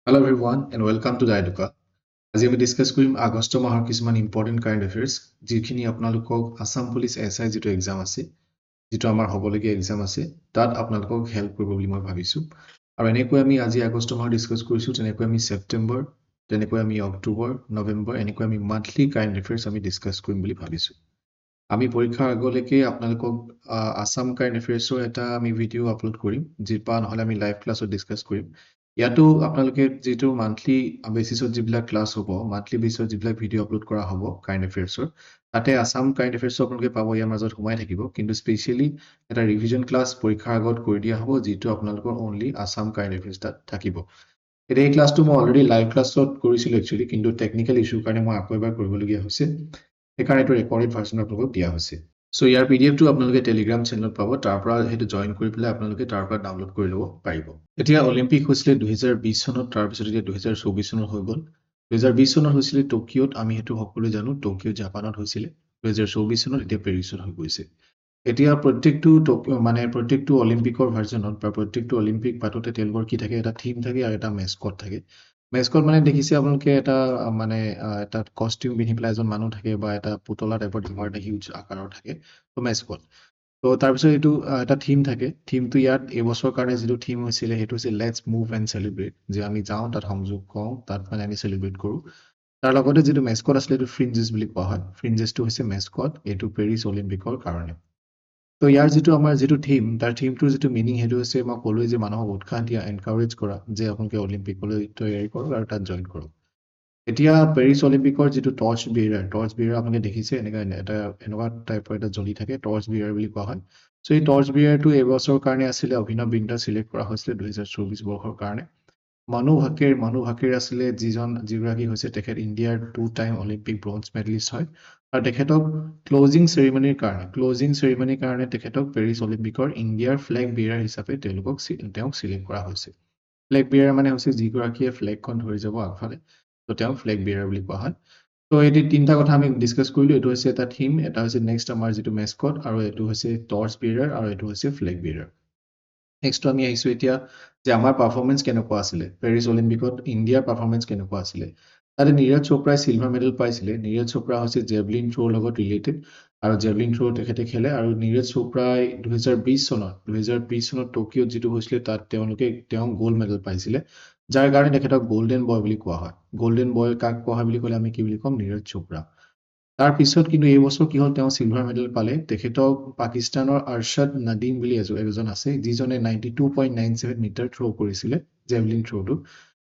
Hello everyone and welcome to Daiduka. আজি আমি discuss কৰিম আগষ্ট মাহৰ কিছুমান ইম্পৰ্টেণ্ট কাৰেণ্ট এফেয়াৰ্স যিখিনি আপোনালোকক আসাম পুলিচ এছআই যিটো এক্সাম আছে যিটো আমাৰ হ'বলগীয়া এক্সাম আছে তাত আপোনালোকক হেল্প কৰিব বুলি মই ভাবিছোঁ আৰু এনেকৈ আমি আজি আগষ্ট মাহৰ ডিসকাস কৰিছোঁ তেনেকৈ আমি ছেপ্টেম্বৰ তেনেকৈ আমি অক্টোবৰ নৱেম্বৰ এনেকৈ আমি মান্থলি কাৰেণ্ট এফেয়াৰ্স আমি ডিসকাস কৰিম বুলি ভাবিছোঁ আমি পৰীক্ষাৰ আগলৈকে আপোনালোকক আসাম কাৰেণ্ট এফেয়াৰ্সৰ এটা আমি ভিডিঅ' আপলোড কৰিম যিপা নহ'লে আমি লাইভ ক্লাছত ডিসকাস কৰিম ইয়াতো আপোনালোকে যেটো মান্থলি বেসিছত যিবিলাক ক্লাছ হ'ব মান্থলি বেসিছত যিবিলাক ভিডিঅ' আপলোড কৰা হ'ব কাৰেণ্ট এফেয়াৰ্সৰ তাতে আসাম কাৰেণ্ট এফেয়াৰ্স আপোনালোকে পাব ইয়াৰ মাজত সোমাই থাকিব কিন্তু স্পেশালি এটা ৰিভিজন ক্লাছ পৰীক্ষাৰ আগত কৰি দিয়া হ'ব যিটো আপোনালোকৰ অনলি আসাম কাৰেণ্ট এফেয়াৰ্স তাত থাকিব এতিয়া এই ক্লাছটো মই অলৰেডি লাইভ ক্লাছত কৰিছিলোঁ একচুৱেলি কিন্তু টেকনিকেল ইছ্যুৰ কাৰণে মই আকৌ এবাৰ কৰিবলগীয়া হৈছে সেইকাৰণে এইটো ৰেকৰ্ডেড ভাৰ্চন আপোনালোকক দিয়া হৈছে সো ইয়াৰ পিডিএফটো আপোনালোকে টেলিগ্ৰাম চেনেলত পাব তাৰ পৰা হেতু জয়েন কৰি পেলাই আপোনালোকে তাৰ পৰা ডাউনলোড কৰি ল'ব পাৰিব এতিয়া অলিম্পিক হৈছিলে 2020 চনত তাৰ পিছত এতিয়া 2024 চনত হৈ গ'ল 2020 চনত হৈছিলে টকিঅত আমি হেতু সকলোৱে জানো টকিঅ জাপানত হৈছিলে 2024 চনত এতিয়া পেৰিছত হৈ গৈছে এতিয়া প্ৰত্যেকটো অলিম্পিকৰ ভাৰ্জনত বা প্ৰত্যেকটো অলিম্পিক পাততে তেওঁলোকৰ কি থাকে এটা থিম থাকে আৰু এটা মেস্কট থাকে মেস্কট মানে দেখিছে আপোনালোকে এটা এটা কস্টিউম পিন্ধি পেলাই এজন মানুহ থাকে বা এটা পুতলা টাইপৰ ডিমাৰ এটা হিউজ আকাৰৰ থাকে তো মেস্কট তো তাৰপিছত এইটো এটা থিম থাকে থিমটো ইয়াত এবছৰ কাৰণে যিটো থিম হৈছিলে সেইটো হৈছে লেটছ মুভ এণ্ড চেলিব্ৰেট যে আমি যাওঁ তাত সংযোগ কওঁ তাত মানে আমি চেলিব্ৰেট কৰোঁ তাৰ লগতে যিটো মেস্কট আছিলে এইটো ফ্ৰিঞ্জেছ বুলি কোৱা হয় ফ্ৰিঞ্জেছটো হৈছে মেস্কট এইটো পেৰিছ অলিম্পিকৰ কাৰণে তো ইয়াৰ যিটো থিম তাৰ থিমটোৰ যিটো মিনিং সেইটো হৈছে মই ক'লোৱে যে মানুহক উৎসাহ দিয়া এনকাৰেজ কৰা যে আপোনালোকে অলিম্পিকলৈ তৈয়াৰী কৰক আৰু তাত জইন কৰক এতিয়া পেৰিছ অলিম্পিকৰ যিটো টৰ্চ বিয়াৰ আপোনালোকে দেখিছে এনেকুৱা টাইপৰ এটা জ্বলি থাকে টৰ্চ বিয়াৰ বুলি কোৱা হয় সো এই টৰ্চ বিয়াৰটো এবছৰৰ কাৰণে আছিলে অভিনৱ বিন্দা সিলেক্ট কৰা হৈছিলে 2024 বৰ্ষৰ কাৰণে মানু ভাকেৰ আছিলে যিগৰাকী হৈছে তেখেত ইণ্ডিয়াৰ 2 টাইম অলিম্পিক ব্ৰঞ্জ মেডেলিষ্ট হয় আৰু তেখেতক ক্লোজিং চেৰিমনিৰ কাৰণে তেখেতক পেৰিছ অলিম্পিকৰ ইণ্ডিয়াৰ ফ্লেগ বিয়াৰ হিচাপে তেওঁক সিলেক্ট কৰা হৈছে ফ্লেগ বিয়াৰ মানে হৈছে যিগৰাকীয়ে ফ্লেগখন ধৰি যাব আগফালে তো তেওঁ ফ্লেগ বিয়াৰ বুলি কোৱা হয় তো এই তিনিটা কথা আমি ডিসকাস কৰিলো এইটো হৈছে এটা থিম এটা হৈছে নেক্সট আমাৰ যিটো মেস্কট আৰু এইটো হৈছে টৰ্চ বিয়াৰ আৰু এইটো হৈছে ফ্লেগ বিয়াৰ নেক্সট আমি আহিছো এতিয়া যে আমাৰ পাৰফৰমেন্স কেনেকুৱা আছিলে পেৰিছ অলিম্পিকত ইণ্ডিয়াৰ পাৰফৰমেন্স কেনেকুৱা আছিলে তাতে নীৰজ চোপ্ৰাই সিলভাৰ মেডেল পাইছিলে নীৰজ চোপ্ৰা হৈছে জেভলিন থ্ৰোৰ লগত ৰিলেটেড আৰু জেভলিন থ্ৰো তেখেতে খেলে আৰু নীৰজ চোপ্ৰাই 2020 চনত টকিঅত যিটো হৈছিলে তাত তেওঁ গোল্ড মেডেল পাইছিলে যাৰ কাৰণে তেখেতক গোল্ডেন বয় বুলি কোৱা হয় গোল্ডেন বয় কাক কোৱা হয় বুলি ক'লে আমি কি বুলি ক'ম নীৰজ চোপ্ৰা তাৰ পিছত কিন্তু এই বছৰ কি হ'ল তেওঁ সিলভাৰ মেডেল পালে তেখেতক পাকিস্তানৰ আৰশদ নদীম বুলি এজন আছে যিজনে 92.97 মিটাৰ থ্ৰো কৰিছিলে জেভলিন থ্ৰোটো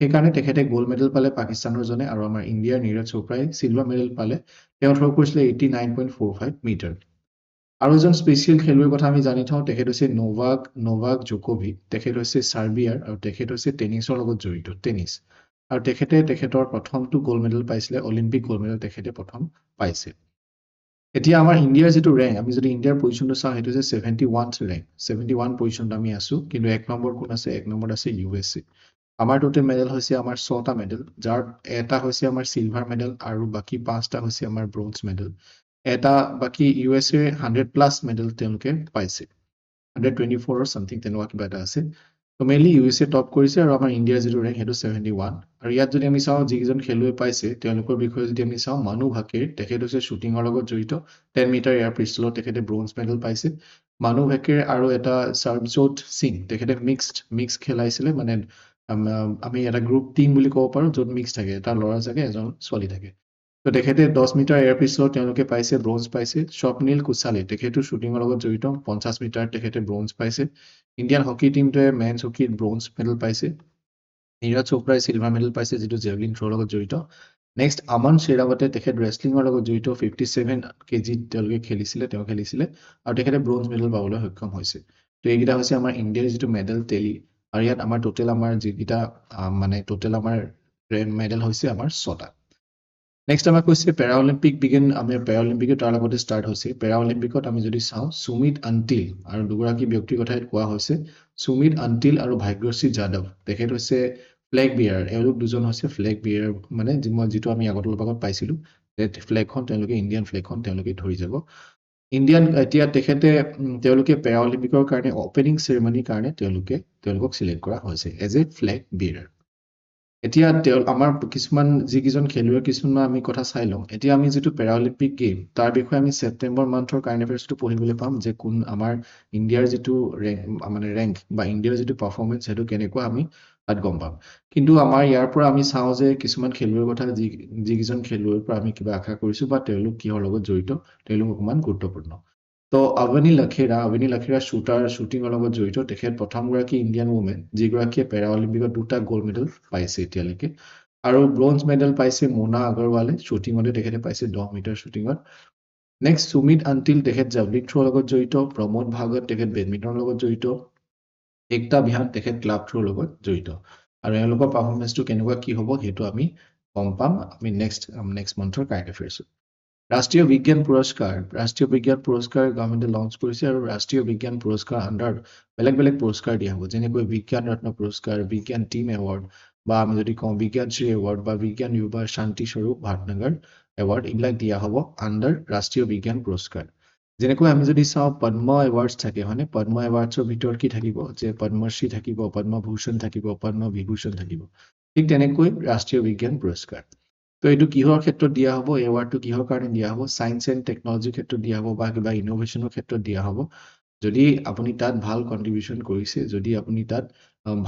সেইকাৰণে তেখেতে গোল্ড মেডেল পালে পাকিস্তানৰ জনে আৰু আমাৰ ইণ্ডিয়াৰ নীৰজ চোপ্ৰাই সিলভাৰ মেডেল পালে তেওঁ থ্ৰো কৰিছিলে 89.45 মিটাৰ আৰু এজন স্পেচিয়েল খেলুৱৈৰ কথা আমি জানি থওঁ তেখেত হৈছে নোভাক জোকোভিক তেখেত হৈছে সাৰ্বিয়াৰ আৰু তেখেত হৈছে টেনিছৰ লগত জড়িত টেনিছ আৰু তেখেতৰ প্ৰথমটো গোল্ড মেডেল পাইছিলে অলিম্পিক গোল্ড মেডেল তেখেতে প্ৰথম পাইছে এতিয়া আমাৰ ইণ্ডিয়াৰ যিটো ৰেংক আমি যদি ইণ্ডিয়াৰ পজিশনটো চাওঁ সেইটো যে 71th ৰেংক 71 পজিশনত আমি আছো কিন্তু এক নম্বৰ কোন আছে এক নম্বৰত আছে ইউএছএ আমাৰ টোটেল মেডেল হৈছে আমাৰ 6টা মেডেল যাৰ এটা হৈছে আমাৰ সিলভাৰ মেডেল আৰু বাকি 5টা হৈছে আমাৰ ব্ৰঞ্জ মেডেল এটা বাকি ইউএছএ 100+ মেডেল তেওঁলোকে পাইছে 124 or something তেনেকুৱা কিবা এটা আছে তো মেইনলি ইউএছএ টপ কৰিছে আৰু আমাৰ ইণ্ডিয়াৰ যিটো ৰেংক সেইটো 71 আৰু ইয়াত যদি আমি চাওঁ যিজন খেলুৱৈ পাইছে তেওঁলোকৰ বিষয়ে যদি আমি চাওঁ মানু ভাকেৰ তেখেত হৈছে শ্বুটিঙৰ লগত জড়িত 10 মিটাৰ এয়াৰ পিস্তলত তেখেতে ব্ৰঞ্জ মেডেল পাইছে মানু ভাকেৰ আৰু এটা সৰ্বজোত সিং তেখেতে মিক্স খেলাইছিলে মানে আমি এটা গ্ৰুপ টিম বুলি ক'ব পাৰো য'ত মিক্স থাকে এটা ল'ৰা থাকে এজন ছোৱালী থাকে তো তেখেতে 10 মিটাৰ এয়াৰ পিস্তলত তেওঁলোকে পাইছে ব্ৰঞ্জ পাইছে স্বপ্নীল কুচালে তেখেতো শ্বুটিঙৰ লগত জড়িত 50 মিটাৰ তেখেতে ব্ৰঞ্জ পাইছে ইণ্ডিয়ান হকি টিমটোৱে মেন্স হকিত ব্ৰঞ্জ মেডেল পাইছে নীৰজ চোপ্ৰাই সিলভাৰ মেডেল পাইছে যিটো জেভলিন থ্ৰোৰ লগত জড়িত নেক্সট আমান শ্বেৰাৱতে তেখেত ৰেছলিঙৰ লগত জড়িত 57 কেজি তেওঁলোকে খেলিছিলে আৰু তেখেতে ব্ৰঞ্জ মেডেল পাবলৈ সক্ষম হৈছে তো এইকেইটা হৈছে আমাৰ ইণ্ডিয়াৰ যিটো মেডেল টেলি আৰু ইয়াত আমাৰ টোটেল আমাৰ যিকেইটা টোটেল আমাৰ মেডেল হৈছে আমাৰ 6টা নেক্সট আমাক কৈছে পেৰা অলিম্পিকৰ তাৰ লগতে ষ্টাৰ্ট হৈছে পেৰা অলিম্পিকত আমি যদি চাওঁ সুমিত আন্টিল আৰু দুগৰাকী ব্যক্তিৰ কথা কোৱা হৈছে সুমিত আন্টিল আৰু ভাগ্যশ্ৰী যাদৱ তেখেত হৈছে ফ্লেগ বিয়াৰ এওঁলোক দুজন হৈছে ফ্লেগ বিয়াৰ মানে যিটো আমি আগত পাইছিলো ফ্লেগখন তেওঁলোকে ইণ্ডিয়ান ফ্লেগখন তেওঁলোকে ধৰি যাব এতিয়া তেওঁলোকে পেৰা অলিম্পিকৰ কাৰণে অপেনিং চেৰিমনিৰ কাৰণে তেওঁলোকক সিলেক্ট কৰা হৈছে এজ এ ফ্লেগ বিয়াৰ এতিয়া আমাৰ কিছুমান যিকেইজন খেলুৱৈ কিছুমান আমি কথা চাই লওঁ এতিয়া আমি যিটো পেৰালিম্পিক গেম তাৰ বিষয়ে আমি ছেপ্টেম্বৰ মান্থৰ কাৰেণ্ট এফেয়াৰ্ছটো পঢ়িবলৈ পাম যে কোন আমাৰ ইণ্ডিয়াৰ যিটো ৰেংক বা ইণ্ডিয়াৰ যিটো পাৰফৰ্মেঞ্চ সেইটো কেনেকুৱা আমি তাত গম পাম কিন্তু আমাৰ ইয়াৰ পৰা আমি চাওঁ যে কিছুমান খেলুৱৈৰ কথা যিকেইজন খেলুৱৈৰ পৰা আমি কিবা আশা কৰিছো বা তেওঁলোক কিহৰ লগত জড়িত তেওঁলোক অকণমান গুৰুত্বপূৰ্ণ তো আৱনী লখীৰা শ্বুটিঙৰ লগত জড়িত তেখেত প্ৰথমগৰাকী ইণ্ডিয়ান ওমেন যিগৰাকীয়ে পেৰাঅলিম্পিকত 2টা গ'ল্ড মেডেল পাইছে এতিয়ালৈকে আৰু ব্ৰঞ্জ মেডেল পাইছে মোনা আগৰৱালে শ্বুটিঙতে তেখেতে পাইছে 10 মিটাৰ শ্বুটিঙত নেক্সট সুমিত আন্টিল তেখেত জাভলিন থ্ৰৰ লগত জড়িত প্ৰমোদ ভাগত তেখেত বেডমিণ্টনৰ লগত জড়িত একতা বিহান তেখেত ক্লাব থ্ৰৰ লগত জড়িত আৰু এওঁলোকৰ পাৰফৰ্মেঞ্চটো কেনেকুৱা কি হ'ব সেইটো আমি গম পাম আমি নেক্সট মান্থৰ কাৰেণ্ট এফেয়াৰ্ছত ৰাষ্ট্ৰীয় বিজ্ঞান পুৰস্কাৰ গভৰ্ণমেণ্টে লঞ্চ কৰিছে আৰু ৰাষ্ট্ৰীয় বিজ্ঞান পুৰস্কাৰ আণ্ডাৰ বেলেগ বেলেগ পুৰস্কাৰ দিয়া হ'ব যেনেকৈ বিজ্ঞান ৰত্ন পুৰস্কাৰ বিজ্ঞান টিম এৱাৰ্ড বা আমি যদি কওঁ বিজ্ঞানশ্ৰী এৱাৰ্ড বা বিজ্ঞান যুৱা শান্তি স্বৰূপ ভাটনগৰ এৱাৰ্ড এইবিলাক দিয়া হ'ব আণ্ডাৰ ৰাষ্ট্ৰীয় বিজ্ঞান পুৰস্কাৰ যেনেকৈ আমি যদি চাওঁ পদ্ম এৱাৰ্ডছ থাকে হয়নে পদ্ম এৱাৰ্ডছৰ ভিতৰত কি থাকিব যে পদ্মশ্ৰী থাকিব পদ্মভূষণ থাকিব পদ্মবিভূষণ থাকিব ঠিক তেনেকৈ ৰাষ্ট্ৰীয় বিজ্ঞান পুৰস্কাৰ তো এইটো কিহৰ ক্ষেত্ৰত দিয়া হ'ব এৱাৰ্ডটো কিহৰ কাৰণে দিয়া হ'ব সায়েন্স এণ্ড টেকনলজিৰ ক্ষেত্ৰত দিয়া হ'ব বা কিবা ইনোভেশ্যনৰ ক্ষেত্ৰত দিয়া হ'ব যদি আপুনি তাত ভাল কন্ট্ৰিবিউশ্যন কৰিছে যদি আপুনি তাত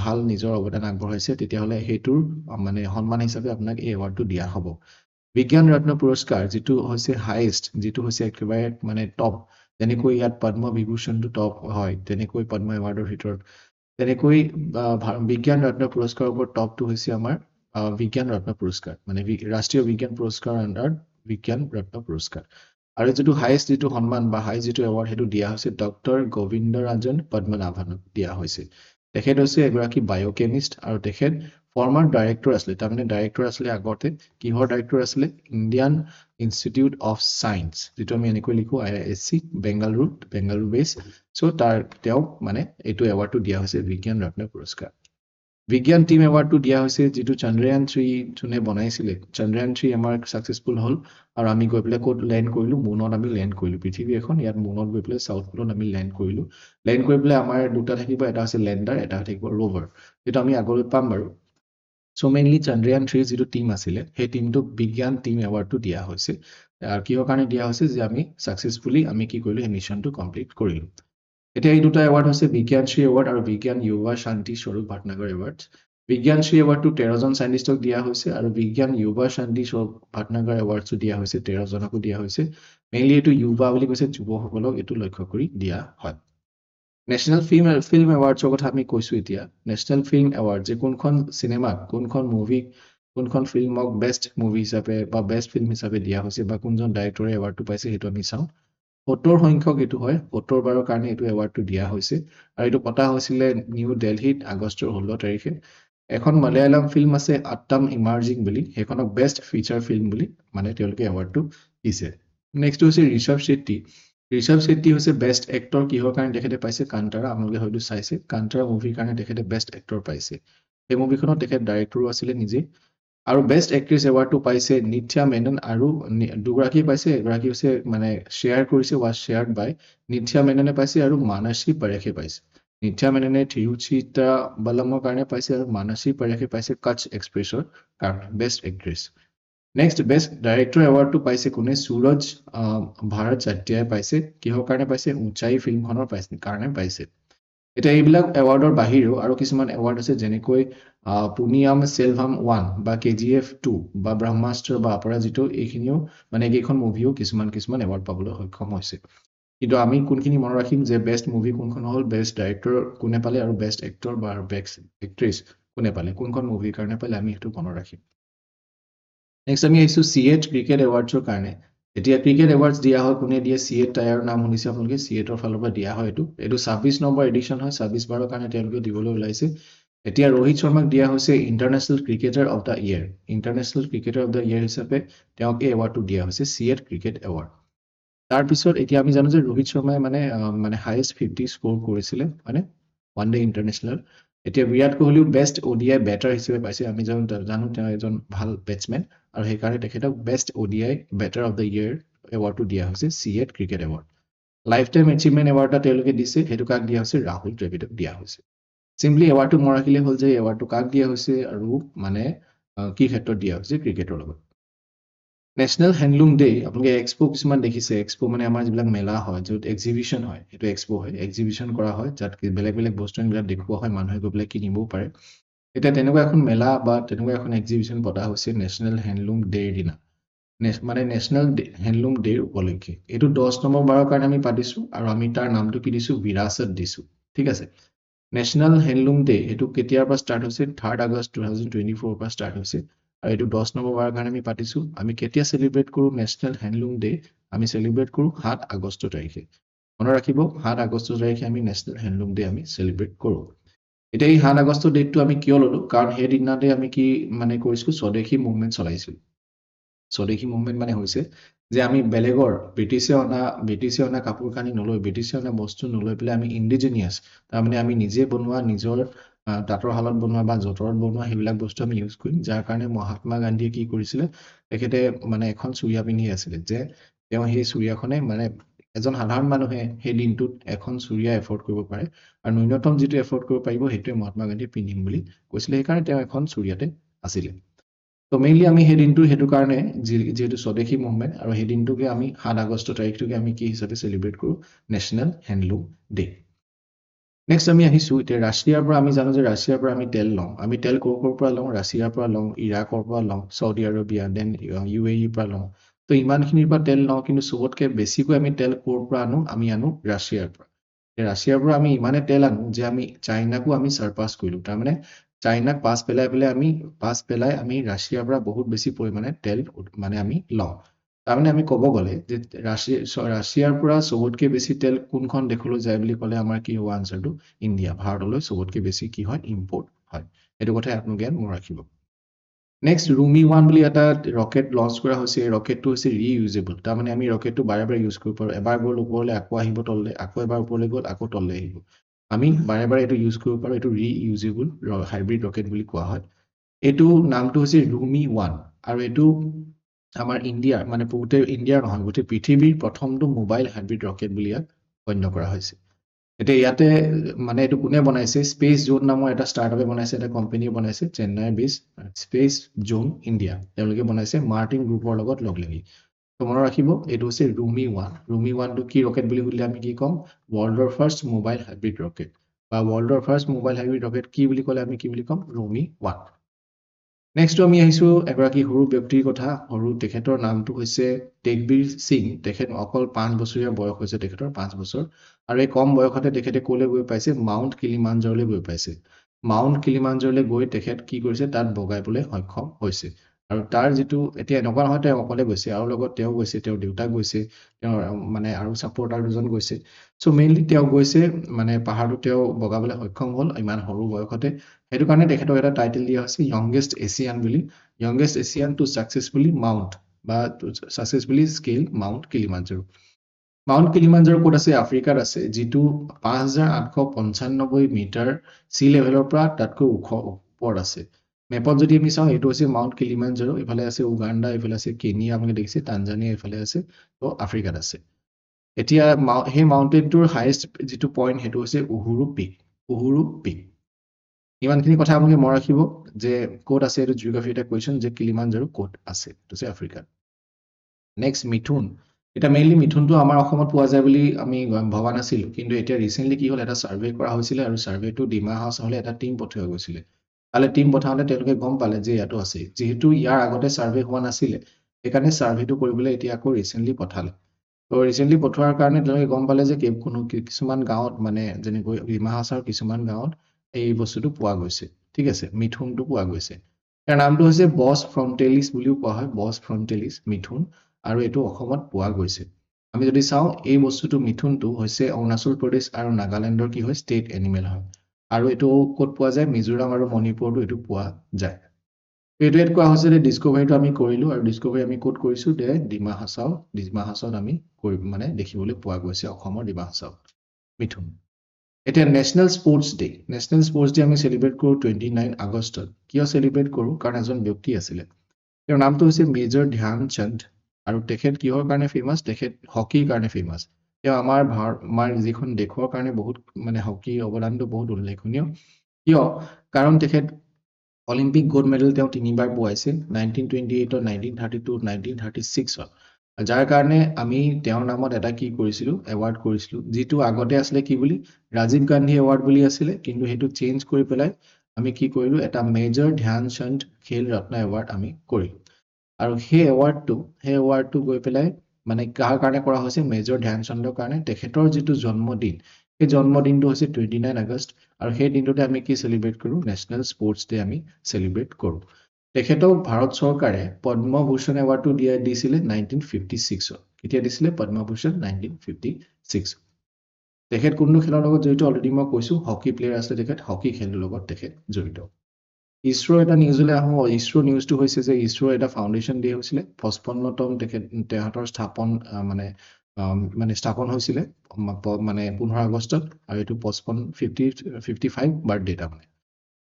ভাল নিজৰ অৱদান আগবঢ়াইছে তেতিয়াহ'লে সেইটোৰ মানে সন্মান হিচাপে আপোনাক এই এৱাৰ্ডটো দিয়া হ'ব বিজ্ঞান ৰত্ন পুৰস্কাৰ যিটো হৈছে হাইয়েষ্ট যিটো হৈছে একেবাৰে মানে টপ যেনেকৈ ইয়াত পদ্মবিভূষণটো টপ হয় তেনেকৈ পদ্ম এৱাৰ্ডৰ ভিতৰত তেনেকৈ বিজ্ঞান ৰত্ন পুৰস্কাৰৰ ওপৰত টপটো হৈছে আমাৰ বিজ্ঞান ৰত্ন পুৰস্কাৰ মানে ৰাষ্ট্ৰীয় বিজ্ঞান পুৰস্কাৰ আণ্ডাৰ বিজ্ঞান ৰত্ন পুৰস্কাৰ আৰু যিটো হাইয়েষ্ট যিটো সন্মান বা হাইয়েষ্ট যিটো এৱাৰ্ড সেইটো দিয়া হৈছে ডক্টৰ গোবিন্দৰাজন পদ্মনাভনক দিয়া হৈছে তেখেত হৈছে এগৰাকী বায়'কেমিষ্ট আৰু তেখেত ফৰ্মাৰ ডাইৰেক্টৰ আছিলে তাৰমানে ডাইৰেক্টৰ আছিলে আগতে কিহৰ ডাইৰেক্টৰ আছিলে ইণ্ডিয়ান ইনষ্টিটিউট অফ চায়েন্স যিটো আমি এনেকৈ লিখো IISc বেংগালুৰু বেছ চ' তেওঁক মানে এইটো এৱাৰ্ডটো দিয়া হৈছে বিজ্ঞান ৰত্ন পুৰস্কাৰ বিজ্ঞান টিম এৱাৰ্ডটো দিয়া হৈছে যিটো চন্দ্ৰয়ান 3 যোনে বনাইছিলে চন্দ্ৰয়ান 3 আমাৰ সাকসেসফুল হ'ল আৰু আমি গৈ পেলাই ক'ত লেণ্ড কৰিলো মুনত আমি লেণ্ড কৰিলো পৃথিৱী এখন ইয়াত মুনত গৈ পেলাই সাউথ পোলত আমি লেণ্ড কৰিলো লেণ্ড কৰি পেলাই আমাৰ দুটা থাকিব এটা হৈছে লেণ্ডাৰ এটা থাকিব ৰোভাৰ যেটা আমি আগলৈ পাম বাৰু সো মেইনলি চন্দ্ৰয়ান 3 যিটো টিম আছিলে সেই টিমটোক বিজ্ঞান টিম এৱাৰ্ডটো দিয়া হৈছে আৰু কিহৰ কাৰণে দিয়া হৈছে যে আমি সাকসেসফুলি আমি কি কৰিলো এই মিশনটো কমপ্লিট কৰিলো এতিয়া এই দুটা এৱাৰ্ড হৈছে বিজ্ঞানশ্ৰী এৱাৰ্ড আৰু বিজ্ঞান যুৱা শান্তি স্বৰূপ ভাটনগৰ এৱাৰ্ড বিজ্ঞানশ্ৰী এৱাৰ্ডটো 13 জন সাইন্টিষ্টক দিয়া হৈছে আৰু বিজ্ঞান যুৱা শান্তি স্বৰূপ ভাটনগৰ এৱাৰ্ডছো দিয়া হৈছে 13 জনকো দিয়া হৈছে মেইনলি এইটো যুৱা বুলি কৈছে যুৱসকলক এইটো লক্ষ্য কৰি দিয়া হয় নেশ্যনেল ফিল্ম এৱাৰ্ডছৰ কথা আমি কৈছো এতিয়া নেশ্যনেল ফিল্ম এৱাৰ্ড যে কোনখন চিনেমাক কোনখন মুভি কোনখন ফিল্মক বেষ্ট মুভি হিচাপে বা বেষ্ট ফিল্ম হিচাপে দিয়া হৈছে বা কোনজন ডাইৰেক্টৰে এৱাৰ্ডটো পাইছে সেইটো আমি চাওঁ 70 সংখ্যক এইটো হয় 70 বাৰৰ কাৰণে এইটো এৱাৰ্ডটো দিয়া হৈছে আৰু এইটো পতা হৈছিলে নিউ দিল্লীত আগষ্টৰ 16 তাৰিখে এখন মালায়ালাম ফিল্ম আছে আট্টাম ইমাৰ্জিং বুলি সেইখনক বেষ্ট ফিচাৰ ফিল্ম বুলি মানে তেওঁলোকে এৱাৰ্ডটো দিছে নেক্সট হৈছে ঋষভ শেট্টি হৈছে বেষ্ট এক্টৰ কিহৰ কাৰণে তেখেতে পাইছে কান্তাৰা আপোনালোকে হয়তো চাইছে কান্তাৰা মুভিৰ কাৰণে তেখেতে বেষ্ট এক্টৰ পাইছে এই মুভিখনত তেখেত ডাইৰেক্টৰো আছিলে নিজে আৰু বেষ্ট এক্ট্ৰেছ এৱাৰ্ডটো পাইছে নিত্যা মেনন আৰু দুগৰাকী পাইছে এগৰাকী হৈছে মানে শ্বেয়াৰ কৰিছে ৱাজ শ্বেয়াৰ্ড বাই নিত্যা মেননে পাইছে আৰু মানসী পাৰেখে পাইছে নিত্যা মেননে থিৰুচিত্ৰা বালামৰ কাৰণে পাইছে আৰু মানসী পাৰেখে পাইছে কচ্ছ এক্সপ্ৰেছৰ কাৰণে best actress next best director এৱাৰ্ডটো পাইছে কোনে সুৰজ ভাৰত চাটিয়াই পাইছে কিহৰ কাৰণে পাইছে উচাই ফিল্মখনৰ কাৰণে পাইছে এটা এইবিলাক এৱাৰ্ডৰ বাহিৰেও আৰু কিছুমান এৱাৰ্ড আছে যেনেকৈ পুনিয়াম সেলভাম 1 বা KGF 2 বা ব্ৰহ্মাস্ত্ৰ বা অপৰাজিত এইখিনিও মানে এইখন মুভিও কিছুমান এৱাৰ্ড পাবলৈ সক্ষম হৈছে কিন্তু আমি কোনখিনি মনত ৰাখিম যে বেষ্ট মুভি কোনখন হ'ল বেষ্ট ডাইৰেক্টৰ কোনে পালে আৰু বেষ্ট এক্টৰ বা বেষ্ট এক্ট্ৰেছ কোনে পালে কোনখন মুভিৰ কাৰণে পালে আমি সেইটো মনত ৰাখিম নেক্সট আমি আহিছো C8 ক্ৰিকেট এৱাৰ্ডছৰ কাৰণে এতিয়া ক্ৰিকেট এৱাৰ্ডছ দিয়া হয় কোনে দিয়ে C8 টায়াৰ নাম শুনিছে আপোনালোকে C8ৰ ফালৰ পৰা দিয়া হয় এইটো 26 নম্বৰ এডিশ্যন হয় 26 বাৰৰ কাৰণে তেওঁলোকে দিবলৈ ওলাইছে এতিয়া ৰোহিত শৰ্মাক দিয়া হৈছে international cricketer of the year হিচাপে তেওঁক এই এৱাৰ্ডটো দিয়া হৈছে C8 ক্ৰিকেট এৱাৰ্ড তাৰপিছত এতিয়া আমি জানো যে ৰোহিত শৰ্মাই মানে হাইয়েষ্ট 50 স্ক'ৰ কৰিছিলে মানে ওৱান ডে ইণ্টাৰনেশ্যনেল এতিয়া বিৰাট কোহলিও বেষ্ট ODI বেটাৰ হিচাপে পাইছে আমি জানো তেওঁ এজন ভাল বেটছমেন আৰু সেইকাৰণে তেখেতক best ODI batter of the year এৱাৰ্ডটো দিয়া হৈছে C8 cricket award lifetime achievement award এটা তেওঁলোকে দিছে সেইটো কাক দিয়া হৈছে ৰাহুল দ্ৰাবিড়ক দিয়া হৈছে চিম্পলি এৱাৰ্ডটো মনত ৰাখিলে হ'ল যে এৱাৰ্ডটো কাক দিয়া হৈছে আৰু মানে কি ক্ষেত্ৰত দিয়া হৈছে ক্ৰিকেটৰ লগত নেশ্যনেল হেণ্ডলুম ডে আপোনালোকে এক্সপো কিছুমান দেখিছে এক্সপো মানে আমাৰ যিবিলাক মেলা হয় য'ত এক্সিবিশ্যন হয় সেইটো এক্সপো হয় এক্সিবিশ্যন কৰা হয় যাত বেলেগ বেলেগ বস্তু এইবিলাক দেখুওৱা হয় মানুহে গৈ পেলাই কিনিবও পাৰে এতিয়া তেনেকুৱা এখন মেলা বা তেনেকুৱা এখন এক্সিবিশ্যন পতা হৈছে নেশ্যনেল হেণ্ডলুম ডেৰ দিনা মানে নেশ্যনেল হেণ্ডলুম ডেৰ উপলক্ষে এইটো 10 নম্বৰ বাৰৰ কাৰণে আমি পাতিছোঁ আৰু আমি তাৰ নামটো কি দিছোঁ বিৰাসত দিছোঁ ঠিক আছে নেশ্যনেল হেণ্ডলুম ডে এইটো কেতিয়াৰ পৰা ষ্টাৰ্ট হৈছে 3 আগষ্ট 2024 পৰা ষ্টাৰ্ট হৈছে আৰু এইটো 10 নম্বৰ বাৰৰ কাৰণে আমি পাতিছোঁ আমি কেতিয়া চেলিব্ৰেট কৰোঁ নেশ্যনেল হেণ্ডলুম ডে আমি চেলিব্ৰেট কৰোঁ 7 আগষ্ট তাৰিখে মনত ৰাখিব 7 আগষ্ট তাৰিখে আমি নেশ্যনেল হেণ্ডলুম ডে আমি চেলিব্ৰেট কৰোঁ এতিয়া এই 7 আগষ্ট ডেটটো আমি কিয় ল'লো কাৰণ সেই দিনাতে আমি কি মানে কৰিছোঁ স্বদেশী মুভমেণ্ট চলাইছিলোঁ স্বদেশী মুভমেণ্ট মানে হৈছে যে আমি বেলেগৰ ব্ৰিটিছে অনা কাপোৰ কানি নলৈ ব্ৰিটিছে অনা বস্তু নলৈ পেলাই আমি ইণ্ডিজিনিয়াছ তাৰমানে আমি নিজে বনোৱা নিজৰ তাঁতৰ শালত বনোৱা বা যঁতৰত বনোৱা সেইবিলাক বস্তু আমি ইউজ কৰিম যাৰ কাৰণে মহাত্মা গান্ধীয়ে কি কৰিছিলে তেখেতে মানে এখন চুৰিয়া পিন্ধি আছিলে যে তেওঁ সেই চুৰিয়াখনে মানে এজন সাধাৰণ মানুহে সেই দিনটোত এখন চুৰিয়া এফৰ্ড কৰিব পাৰে আৰু ন্যূনতম যিটো এফৰ্ড কৰিব পাৰিব সেইটোৱে মহাত্মা গান্ধীয়ে পিন্ধিম বুলি কৈছিলে সেইকাৰণে তেওঁ এখন চুৰিয়াতে আছিলে তো মেইনলি আমি সেই দিনটো সেইটো কাৰণে যিহেতু স্বদেশী মুভমেণ্ট আৰু সেই দিনটোকে আমি 7 আগষ্ট তাৰিখটোকে আমি কি হিচাপে চেলিব্ৰেট কৰোঁ নেশ্যনেল হেণ্ডলুম ডে নেক্সট আমি আহিছোঁ এতিয়া ৰাছিয়াৰ পৰা আমি জানো যে ৰাছিয়াৰ পৰা আমি তেল লওঁ আমি তেল ক'ৰ পৰা লওঁ ৰাছিয়াৰ পৰা লওঁ ইৰাকৰ পৰা লওঁ চাউদি আৰবিয়া দেন UAE পৰা লওঁ তো ইমানখিনিৰ পৰা তেল লওঁ কিন্তু চবতকৈ বেছিকৈ আমি তেল ক'ৰ পৰা আনো আমি আনো ৰাছিয়াৰ পৰা ৰাছিয়াৰ পৰা আমি ইমানে তেল আনো যে আমি চাইনাকো আমি ছাৰপাছ কৰিলোঁ তাৰমানে চাইনাক পাছ পেলাই আমি ৰাছিয়াৰ পৰা বহুত বেছি পৰিমাণে তেল মানে আমি লওঁ তাৰমানে আমি ক'ব গ'লে যে ৰাছিয়াৰ পৰা চবতকৈ বেছি তেল কোনখন দেশলৈ যায় বুলি ক'লে আমাৰ কি হ'ব আনচাৰটো ইণ্ডিয়া ভাৰতলৈ চবতকৈ বেছি কি হয় ইম্পৰ্ট হয় সেইটো কথাই আত্মজ্ঞান মোৰ ৰাখিব নেক্সট ৰুমি 1 বুলি এটা ৰকেট লঞ্চ কৰা হৈছে এই ৰকেটটো হৈছে ৰিইউজেবল তাৰমানে আমি ৰকেটটো বাৰে বাৰে ইউজ কৰিব পাৰোঁ এবাৰ গ'ল ওপৰলৈ আকৌ আহিব তললৈ আকৌ এবাৰ ওপৰলৈ গ'ল আকৌ তললৈ আহিব আমি বাৰে বাৰে এইটো ইউজ কৰিব পাৰোঁ এইটো ৰিইউজেবল হাইব্ৰিড ৰকেট বুলি কোৱা হয় এইটো নামটো হৈছে ৰুমি 1 আৰু এইটো আমাৰ ইণ্ডিয়াৰ মানে গোটেই ইণ্ডিয়াৰ নহয় গোটেই পৃথিৱীৰ প্ৰথমটো মোবাইল হাইব্ৰিড ৰকেট বুলি ইয়াক গণ্য কৰা হৈছে এতিয়া ইয়াতে মানে এইটো কোনে বনাইছে স্পেচ জোন নামৰ এটা ষ্টাৰ্টআপে বনাইছে এটা কোম্পানীয়ে বনাইছে চেন্নাই বেছ স্পেচ জোন ইণ্ডিয়া তেওঁলোকে বনাইছে মাৰ্টিন গ্ৰুপৰ লগত লগ লাগি তো মনত ৰাখিব এইটো হৈছে ৰুমি 1টো কি ৰকেট বুলি সুধিলে আমি কি ক'ম ৱৰ্ল্ডৰ ফাৰ্ষ্ট মোবাইল হাইব্ৰিড ৰকেট বা ৱৰ্ল্ডৰ ফাৰ্ষ্ট মোবাইল হাইব্ৰিড ৰকেট কি বুলি ক'লে আমি কি বুলি ক'ম ৰুমি 1 নেক্সট আমি আহিছোঁ এগৰাকী সৰু ব্যক্তিৰ কথা সৰু তেখেতৰ নামটো হৈছে টেকবীৰ সিং তেখেত অকল 5 বছৰীয়া বয়স হৈছে তেখেতৰ 5 বছৰ আৰু এই কম বয়সতে তেখেতে ক'লৈ গৈ পাইছে মাউণ্ট কিলিমাঞ্জাৰোলৈ গৈ পাইছে মাউণ্ট কিলিমাঞ্জাৰোলৈ গৈ তেখেত কি কৰিছে তাত বগাইবলৈ সক্ষম হৈছে আৰু তাৰ যিটো এতিয়া এনেকুৱা নহয় তেওঁ অকলে গৈছে আৰু লগত তেওঁ গৈছে তেওঁৰ দেউতাক গৈছে তেওঁৰ মানে আৰু ছাপৰ্টাৰ দুজন গৈছে চ' মেইনলি তেওঁ গৈছে মানে পাহাৰটো তেওঁ বগাবলৈ সক্ষম হ'ল ইমান সৰু বয়সতে সেইটো কাৰণে তেখেতক এটা টাইটেল দিয়া হৈছে য়ংগেষ্ট এছিয়ান বুলি য়ংগেষ্ট এছিয়ান টু ছাকচেছফুলি মাউণ্ট বা successfully scale mount Kilimanjaro mount Kilimanjaro ক'ত আছে আফ্ৰিকাত আছে যিটো 5895 মিটাৰ চি লেভেলৰ পৰা তাতকৈ ওপৰত আছে মেপত যদি আমি চাওঁ এইটো হৈছে মাউণ্ট কিলিমাঞ্জাৰো এইফালে আছে উগাণ্ডা এইফালে আছে কেনিয়া আপোনালোকে দেখিছে টানজানিয়া এইফালে আছে তো আফ্ৰিকাত আছে এতিয়া সেই মাউণ্টেইনটোৰ হায়েষ্ট যিটো পইণ্ট সেইটো হৈছে উহুৰু পিক ইমানখিনি কথা আপুনি মনত ৰাখিব যে ক'ত আছে এইটো জিঅ'গ্ৰাফি এটা কুৱেশ্যন যে কিলিমাঞ্জাৰো ক'ত আছে এইটো হৈছে আফ্ৰিকাত নেক্সট মিথুন এতিয়া মেইনলি মিথুনটো আমাৰ অসমত পোৱা যায় বুলি আমি ভবা নাছিলোঁ কিন্তু এতিয়া ৰিচেণ্টলি কি হ'ল এটা ছাৰ্ভে কৰা হৈছিলে আৰু ছাৰ্ভেটো ডিমা হাছাওলৈ এটা টীম পঠিওৱা গৈছিলে তালৈ টীম পঠাওঁতে তেওঁলোকে গম পালে যে ইয়াতো আছে যিহেতু ইয়াৰ আগতে ছাৰ্ভে হোৱা নাছিলে সেইকাৰণে ছাৰ্ভেটো কৰিবলৈ এতিয়া আকৌ ৰিচেণ্টলি পঠালে তো ৰিচেণ্টলি পঠোৱাৰ কাৰণে তেওঁলোকে গম পালে যে কিছুমান গাঁৱত মানে যেনেকৈ ডিমা হাছাওৰ কিছুমান গাঁৱত এই বস্তুটো পোৱা গৈছে ঠিক আছে মিথুনটো পোৱা গৈছে ইয়াৰ নামটো হৈছে বছ ফ্ৰণ্টেলিছ বুলিও কোৱা হয় বছ ফ্ৰণ্টেলিছ মিথুন আৰু এইটো অসমত পোৱা গৈছে আমি যদি চাওঁ এই বস্তুটো মিথুনটো হৈছে অৰুণাচল প্ৰদেশ আৰু নাগালেণ্ডৰ কি হয় ষ্টেট এনিমেল হয় আৰু এইটো ক'ত পোৱা যায় মিজোৰাম আৰু মণিপুৰতো এইটো পোৱা যায় এইটো ইয়াত কোৱা হৈছে যে ডিস্কভাৰীটো আমি কৰিলোঁ আৰু ডিস্কভাৰী আমি ক'ত কৰিছোঁ যে ডিমা হাছাওত আমি মানে দেখিবলৈ পোৱা গৈছে অসমৰ ডিমা হাছাওত মিথুন এতিয়া নেশ্যনেল স্পৰ্টছ ডে আমি চেলিব্ৰেট কৰোঁ 29 আগষ্টত কিয় চেলিব্ৰেট কৰোঁ কাৰণ এজন ব্যক্তি আছিলে তেওঁৰ নামটো হৈছে মেজৰ ধ্যান চন্দ আৰু তেখেত কিহৰ কাৰণে ফেমাছ তেখেত হকীৰ কাৰণে ফেমাছ তেওঁ আমাৰ যিখন দেশৰ কাৰণে বহুত মানে হকীৰ অৱদানটো বহুত উল্লেখনীয় কিয় কাৰণ তেখেত অলিম্পিক গোল্ড মেডেল তেওঁ 3বাৰ পোৱাইছে 1928 1932 1936 যাৰ কাৰণে আমি তেওঁৰ নামত এটা কি কৰিছিলো এৱাৰ্ড কৰিছিলো যিটো আগতে আছিলে কি বুলি ৰাজীৱ গান্ধী এৱাৰ্ড বুলি আছিলে কিন্তু সেইটো চেঞ্জ কৰি পেলাই আমি কি কৰিলো এটা মেজৰ ধ্যানচান্দ খেল ৰত্ন এৱাৰ্ড আমি কৰিলো আৰু সেই এৱাৰ্ডটো গৈ পেলাই মানে কাৰ কাৰণে কৰা হৈছে মেজৰ ধ্যানচান্দৰ কাৰণে তেখেতৰ যিটো জন্মদিন সেই জন্মদিনটো হৈছে 29 আগষ্ট আৰু সেই দিনটোতে আমি কি চেলিব্ৰেট কৰো নেশ্যনেল স্পৰ্টছ ডে আমি চেলিব্ৰেট কৰো তেখেতক ভাৰত চৰকাৰে পদ্মভূষণ এৱাৰ্ডটো দিছিলে 1956 কেতিয়া দিছিলে পদ্মভূষণ 1956 তেখেত কোনটো খেলৰ লগত জড়িত অলৰেডি মই কৈছো হকি প্লেয়াৰ আছিলে তেখেত হকি খেলৰ লগত তেখেত জড়িত ইছৰো এটা নিউজলৈ আহোঁ ইছৰো নিউজটো হৈছে যে ইছৰো এটা ফাউণ্ডেশ্যন ডে হৈছিলে 55তম তেখেতৰ স্থাপন হৈছিলে মানে 15 আগষ্টত আৰু এইটো 55 বাৰ্থডে তাৰমানে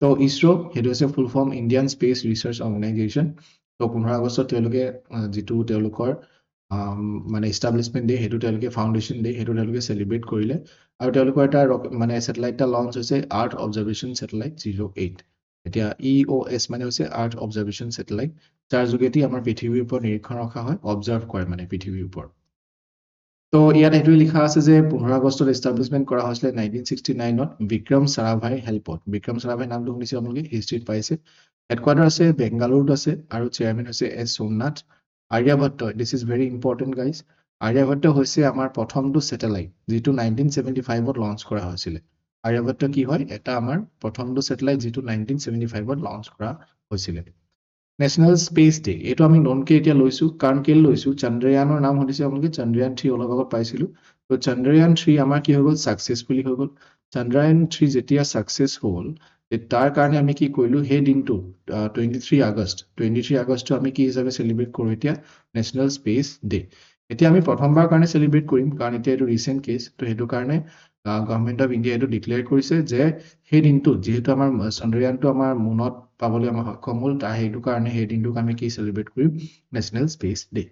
তো ইছৰো সেইটো হৈছে ফুল form Indian space research organisation তো 15 আগষ্টত তেওঁলোকে যিটো তেওঁলোকৰ মানে ইষ্টাব্লিছমেণ্ট ডে সেইটো তেওঁলোকে ফাউণ্ডেশ্যন ডে সেইটো তেওঁলোকে চেলিব্ৰেট কৰিলে আৰু তেওঁলোকৰ এটা মানে ছেটেলাইট এটা লঞ্চ হৈছে আৰ্থ অবজাৰ্ভেশ্যন ছেটেলাইট 08 এতিয়া EOS মানে হৈছে আৰ্থ অবজাৰ্ভেশ্যন ছেটেলাইট যাৰ যোগেদি আমাৰ পৃথিৱীৰ ওপৰত নিৰীক্ষণ ৰখা হয় অবজাৰ্ভ কৰে মানে পৃথিৱীৰ ওপৰত তো ইয়াত এইটোৱে লিখা আছে যে 15 আগষ্টত এষ্টাব্লিছমেণ্ট কৰা হৈছিলে 1969ত বিক্ৰম সাৰাভাই হেল্পত বিক্ৰম সাৰাভাই নামটো শুনিছে আপোনালোকে হিষ্ট্ৰীত পাইছে হেডকোৱাৰ্টাৰ আছে বেংগালুৰুত আছে আৰু চেয়াৰমেন হৈছে S Somnath Aryabhata this is very important guys Aryabhata হৈছে আমাৰ প্ৰথমটো ছেটেলাইট যিটো 1975ত লঞ্চ কৰা হৈছিলে আৰ্যভট্ট কি হয় এটা আমাৰ প্ৰথমটো ছেটেলাইট যিটো 1975ত লঞ্চ কৰা হৈছিলে নেশ্যনেল স্পেচ ডে এইটো আমি ননকে এতিয়া লৈছো কাৰণ কেলে লৈছো চন্দ্ৰয়ানৰ নাম শুনিছে আপোনালোকে চন্দ্ৰয়ান 3 অলপ আগত পাইছিলো তো চন্দ্ৰয়ান 3 আমাৰ কি হৈ গ'ল ছাকচেছফুলি হৈ গ'ল চন্দ্ৰয়ান 3 যেতিয়া ছাকচেছ হ'ল তাৰ কাৰণে আমি কি কৰিলো সেই দিনটো 23 আগষ্টটো আমি কি হিচাপে চেলিব্ৰেট কৰো এতিয়া নেশ্যনেল স্পেচ ডে এতিয়া আমি প্ৰথমবাৰ কাৰণে চেলিব্ৰেট কৰিম কাৰণ এতিয়া এইটো ৰিচেণ্ট কেছ তো সেইটো কাৰণে গভৰ্ণমেণ্ট অফ ইণ্ডিয়া এইটো ডিক্লেয়াৰ কৰিছে যে সেই দিনটো যিহেতু আমাৰ চন্দ্ৰয়ানটো আমাৰ মুনত পাবলৈ আমাৰ সক্ষম হ'ল তাৰ সেইটো কাৰণে সেই দিনটোক আমি কি চেলিব্ৰেট কৰিম নেশ্যনেল স্পেচ ডে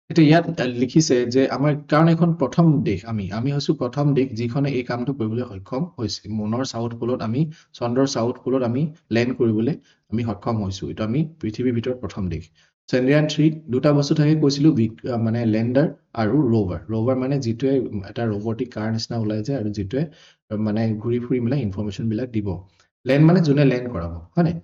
এতিয়া ইয়াত লিখিছে যে আমাৰ কাৰণ এখন প্ৰথম দেশ আমি হৈছো প্ৰথম দেশ যিখনে এই কামটো কৰিবলৈ সক্ষম হৈছে মুনৰ সাউথ পোলত আমি চন্দ্ৰৰ সাউথ পোলত আমি লেণ্ড কৰিবলৈ আমি সক্ষম হৈছো এইটো আমি পৃথিৱীৰ ভিতৰত প্ৰথম দেশ চন্দ্ৰয়ান 3 দুটা বস্তু থাকে কৈছিলো মানে লেণ্ডাৰ আৰু ৰোভাৰ মানে যিটোৱে এটা ৰবটিক কাৰ নিচিনা ওলাই যায় আৰু যিটোৱে মানে ঘূৰি ফুৰি মেলাই ইনফৰমেশ্যন বিলাক দিব লেণ্ড মানে যোনে লেণ্ড কৰাব হয় নাই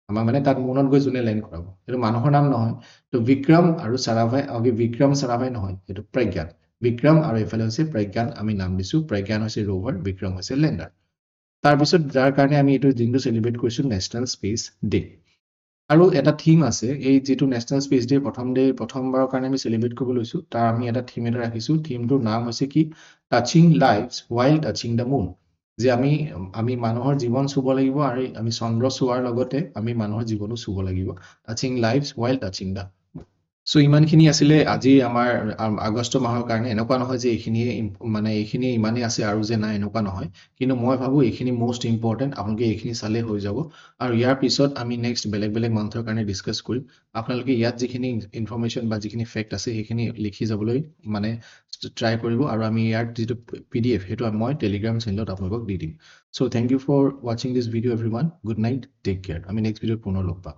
আমাৰ মানে তাত মুনত গৈ যোনে লেণ্ড কৰাব এইটো মানুহৰ নাম নহয় তো বিক্ৰম আৰু সাৰাভাই বিক্ৰম সাৰাভাই নহয় এইটো প্ৰজ্ঞান বিক্ৰম আৰু এইফালে হৈছে প্ৰজ্ঞান আমি নাম দিছো প্ৰজ্ঞান হৈছে ৰোভাৰ বিক্ৰম হৈছে লেণ্ডাৰ তাৰপিছত যাৰ কাৰণে আমি এইটো দিনটো চেলিব্ৰেট কৰিছো নেশ্যনেল স্পেচ ডে আৰু এটা থিম আছে এই যিটো নেশ্যনেল স্পেচ ডে প্ৰথমবাৰৰ কাৰণে আমি চেলিব্ৰেট কৰিব লৈছো তাৰ আমি এটা থিম এটা ৰাখিছো থিমটোৰ নাম হৈছে কি touching lives while touching the moon যে আমি মানুহৰ জীৱন চুব লাগিব আৰু আমি চন্দ্ৰ চোৱাৰ লগতে আমি মানুহৰ জীৱনো চুব লাগিব touching lives while touching the so ইমানখিনি আছিলে আজি আমাৰ আগষ্ট মাহৰ কাৰণে এনেকুৱা নহয় যে এইখিনি ইমানেই আছে আৰু যে নাই এনেকুৱা নহয় কিন্তু মই ভাবো এইখিনি মোষ্ট ইম্পৰ্টেণ্ট আপোনালোকে এইখিনি চালে হৈ যাব আৰু ইয়াৰ পিছত আমি নেক্সট বেলেগ মান্থৰ কাৰণে ডিছকাছ কৰিম আপোনালোকে ইয়াত যিখিনি ইনফৰমেশ্যন বা যিখিনি ফেক্ট আছে সেইখিনি লিখি যাবলৈ মানে ট্ৰাই কৰিব আৰু আমি ইয়াৰ যিটো PDF সেইটো মই টেলিগ্ৰাম চেনেলত আপোনালোকক দি দিম সো থেংক ইউ ফৰ ৱাচিং this video' everyone good night take care আমি নেক্সট ভিডিঅ'ত পুনৰ লগ পাম